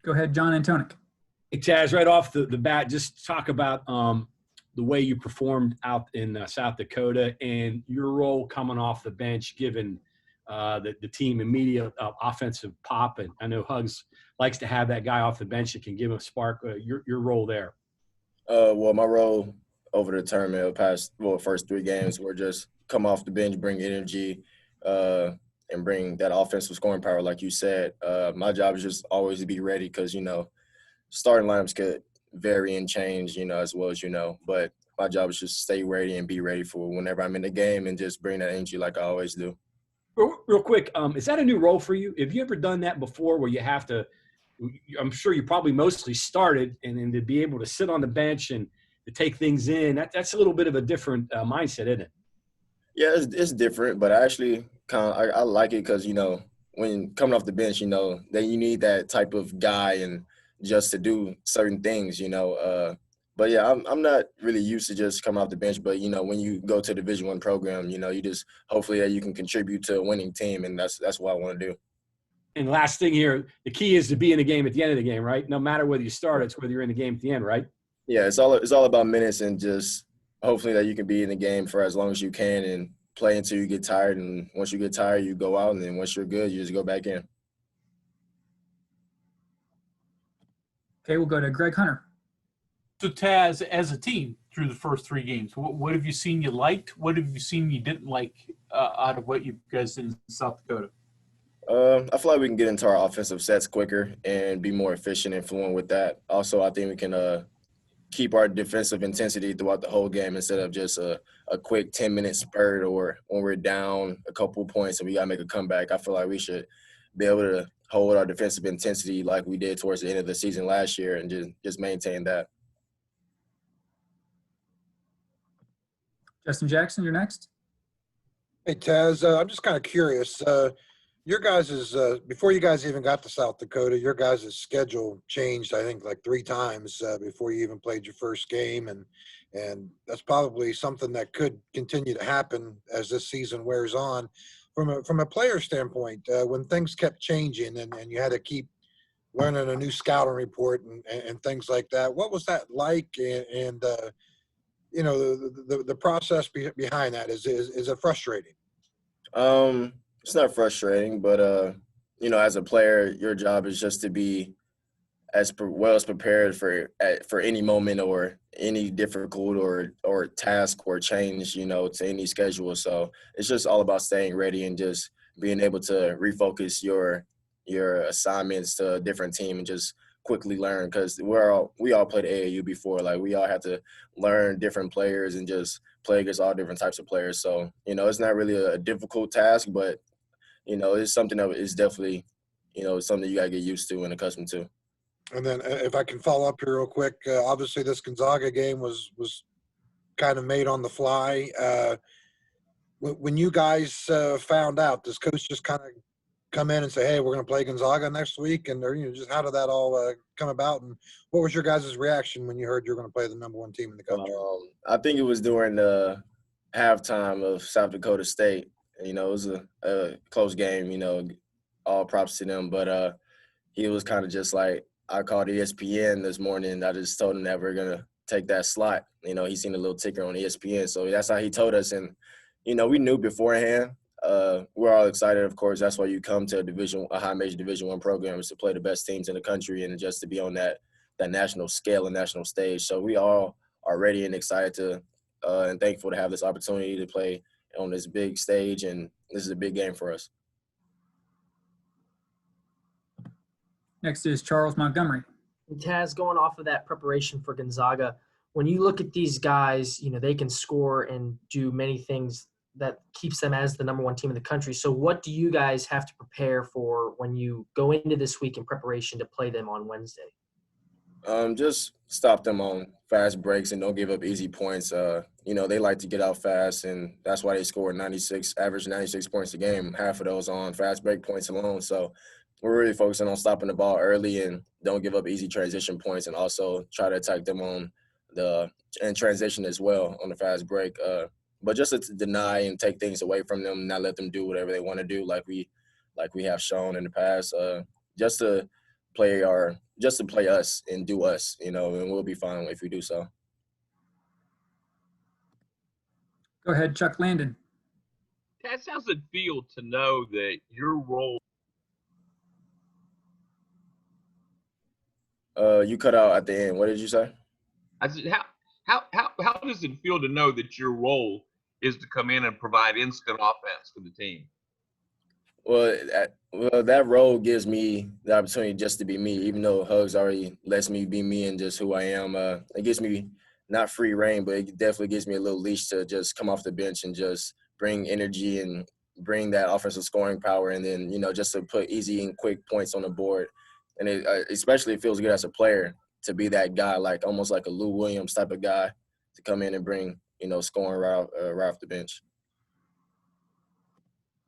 Go ahead, John Antonic. Hey, Taz, right off the bat, just talk about the way you performed out in South Dakota and your role coming off the bench, given the team immediate offensive pop. And I know Hugs likes to have that guy off the bench that can give him a spark. Your role there. Well, my role over the tournament, first 3 games, were just come off the bench, bring energy, and bring that offensive scoring power, like you said. My job is just always to be ready because, starting lineups could vary and change, as well as But my job is just stay ready and be ready for whenever I'm in the game and just bring that energy like I always do. Real quick, is that a new role for you? Have you ever done that before where you have to – I'm sure you probably mostly started, and then to be able to sit on the bench and to take things in, that's a little bit of a different mindset, isn't it? Yeah, it's different, but I actually I like it because, when coming off the bench, that you need that type of guy and just to do certain things, But, yeah, I'm not really used to just coming off the bench, but, when you go to a Division I program, you just hopefully that you can contribute to a winning team, and that's what I want to do. And last thing here, the key is to be in the game at the end of the game, right? No matter whether you start, it's whether you're in the game at the end, right? Yeah, it's all about minutes and just hopefully that you can be in the game for as long as you can and play until you get tired. And once you get tired, you go out, and then once you're good, you just go back in. Okay, we'll go to Greg Hunter. So, Taz, as a team through the first 3 games, what have you seen you liked? What have you seen you didn't like out of what you guys did in South Dakota? I feel like we can get into our offensive sets quicker and be more efficient and fluent with that. Also, I think we can keep our defensive intensity throughout the whole game instead of just a quick 10-minute spurt or when we're down a couple points and we got to make a comeback. I feel like we should be able to hold our defensive intensity like we did towards the end of the season last year and just maintain that. Justin Jackson, you're next. Hey, Taz, I'm just kind of curious. Your guys' before you guys even got to South Dakota, your guys' schedule changed, I think, like 3 times before you even played your first game. And that's probably something that could continue to happen as this season wears on. From a player standpoint, when things kept changing and you had to keep learning a new scouting report and things like that, what was that like? And the process behind that, is it frustrating? It's not frustrating, but as a player, your job is just to be as well as prepared for any moment or any difficult or task or change, to any schedule. So it's just all about staying ready and just being able to refocus your assignments to a different team and just quickly learn, because we all played AAU before. Like, we all have to learn different players and just play against all different types of players. So, it's not really a difficult task, but, it's something that is definitely, something you got to get used to and accustomed to. And then if I can follow up here real quick, obviously this Gonzaga game was kind of made on the fly. When you guys found out, does coach just kind of come in and say, hey, we're going to play Gonzaga next week? And just how did that all come about? And what was your guys' reaction when you heard you're going to play the number 1 team in the country? I think it was during the halftime of South Dakota State. It was a close game, all props to them. But he was kind of just like, I called ESPN this morning. I just told him that we're going to take that slot. He seen a little ticker on ESPN. So that's how he told us. And, we knew beforehand. We're all excited, of course. That's why you come to a high major Division I program, is to play the best teams in the country and just to be on that national scale and national stage. So we all are ready and excited to and thankful to have this opportunity to play on this big stage, and this is a big game for us. Next is Charles Montgomery. Taz, going off of that preparation for Gonzaga, when you look at these guys, they can score and do many things that keeps them as the number 1 team in the country. So what do you guys have to prepare for when you go into this week in preparation to play them on Wednesday? Just stop them on fast breaks and don't give up easy points. They like to get out fast, and that's why they score average 96 points a game, half of those on fast break points alone. So we're really focusing on stopping the ball early and don't give up easy transition points, and also try to attack them on and transition as well on the fast break. But just to deny and take things away from them, not let them do whatever they want to do, like we have shown in the past. Just to play us and do us, and we'll be fine if we do so. Go ahead, Chuck Landon. Taz, how's it feel to know that your role? You cut out at the end. What did you say? I said, how does it feel to know that your role is to come in and provide instant offense for the team? Well, that role gives me the opportunity just to be me, even though Hugs already lets me be me and just who I am. It gives me not free reign, but it definitely gives me a little leash to just come off the bench and just bring energy and bring that offensive scoring power, and then, just to put easy and quick points on the board. And especially it feels good as a player to be that guy, like almost like a Lou Williams type of guy, to come in and bring, scoring right off the bench.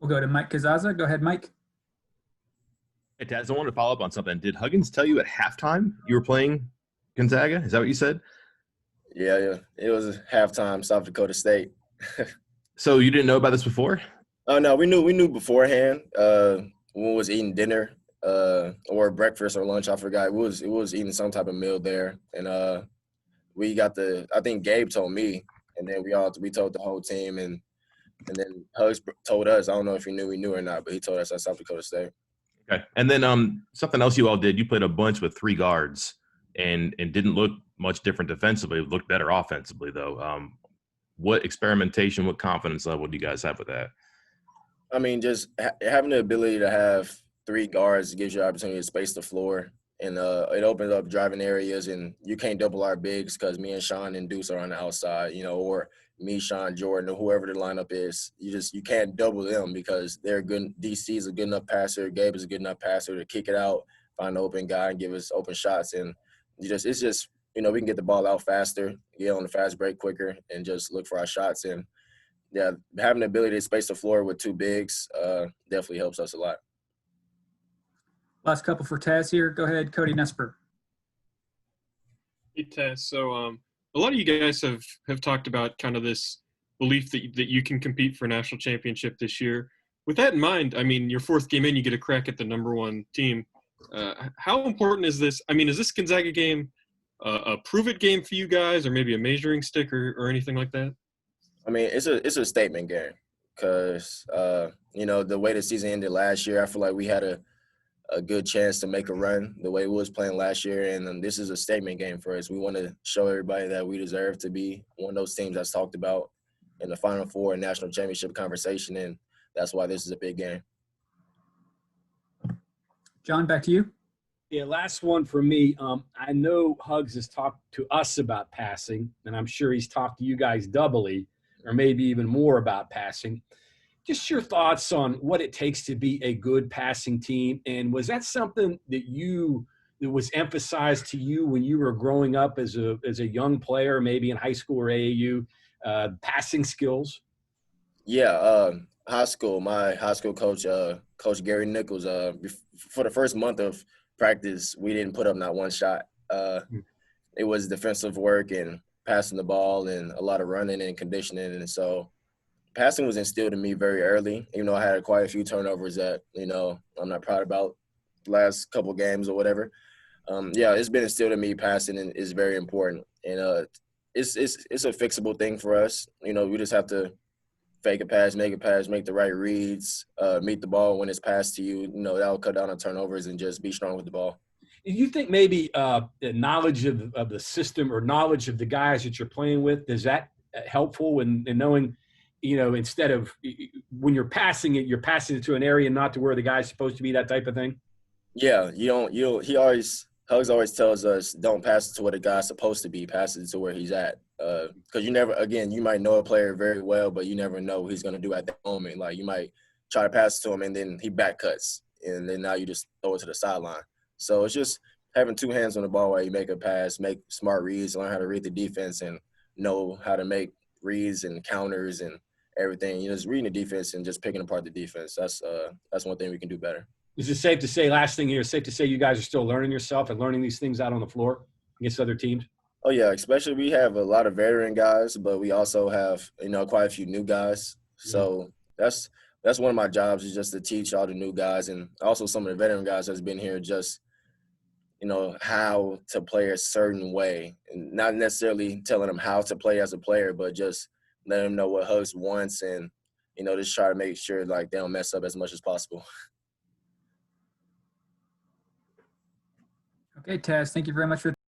We'll go to Mike Kazaza. Go ahead, Mike. Hey, Taz, I wanted to follow up on something. Did Huggins tell you at halftime you were playing Gonzaga? Is that what you said? Yeah. It was halftime, South Dakota State. So you didn't know about this before? Oh, no, we knew beforehand. When we was eating dinner or breakfast or lunch, I forgot. It was eating some type of meal there. And I think Gabe told me, and then we told the whole team, and then Hugs told us. I don't know if he knew or not, but he told us at South Dakota State. Okay. And then something else you all did, you played a bunch with 3 guards and didn't look much different defensively. It looked better offensively, though. What experimentation, what confidence level do you guys have with that? I mean, just having the ability to have 3 guards gives you the opportunity to space the floor, and it opens up driving areas, and you can't double our bigs because me and Sean and Deuce are on the outside, or me, Sean, Jordan, or whoever the lineup is. You can't double them because they're good. DC is a good enough passer. Gabe is a good enough passer to kick it out, find an open guy, and give us open shots. And it's just we can get the ball out faster, get on the fast break quicker, and just look for our shots. And yeah, having the ability to space the floor with 2 bigs definitely helps us a lot. Last couple for Taz here. Go ahead, Cody Nesper. Hey, Taz. So a lot of you guys have talked about kind of this belief that you can compete for a national championship this year. With that in mind, I mean, your 4th game in, you get a crack at the #1 team. How important is this? I mean, is this Gonzaga game a prove-it game for you guys, or maybe a measuring stick or anything like that? I mean, it's a statement game because, the way the season ended last year, I feel like we had a good chance to make a run the way we was playing last year, and this is a statement game for us. We want to show everybody that we deserve to be one of those teams that's talked about in the Final Four and national championship conversation, and that's why this is a big game. John, back to you. Yeah, last one for me. I know Hugs has talked to us about passing, and I'm sure he's talked to you guys doubly, or maybe even more about passing. Just your thoughts on what it takes to be a good passing team, and was that something that was emphasized to you when you were growing up as a young player, maybe in high school or AAU, passing skills? Yeah, high school. My high school coach, Coach Gary Nichols. For the first month of practice, we didn't put up not one shot. It was defensive work and passing the ball and a lot of running and conditioning, and so passing was instilled in me very early, even though I had quite a few turnovers that, I'm not proud about the last couple games or whatever. It's been instilled in me. Passing is very important. And it's a fixable thing for us. We just have to fake a pass, make the right reads, meet the ball when it's passed to you. That'll cut down on turnovers and just be strong with the ball. Do you think maybe the knowledge of the system or knowledge of the guys that you're playing with, is that helpful in knowing – instead of when you're passing it to an area not to where the guy's supposed to be, that type of thing? Yeah, Hugs always tells us don't pass it to where the guy's supposed to be, pass it to where he's at. Because you might know a player very well, but you never know what he's going to do at that moment. Like, you might try to pass it to him and then he back cuts, and then now you just throw it to the sideline. So it's just having 2 hands on the ball while you make a pass, make smart reads, learn how to read the defense, and know how to make reads and counters and everything. Just reading the defense and just picking apart the defense. That's one thing we can do better. Is it safe to say, last thing here, safe to say you guys are still learning yourself and learning these things out on the floor against other teams? Oh, yeah, especially we have a lot of veteran guys, but we also have, quite a few new guys. So that's one of my jobs, is just to teach all the new guys, and also some of the veteran guys that's been here just you know, how to play a certain way, and not necessarily telling them how to play as a player, but just letting them know what Hugs wants, and, you know, just try to make sure like they don't mess up as much as possible. Okay, Taz, thank you very much for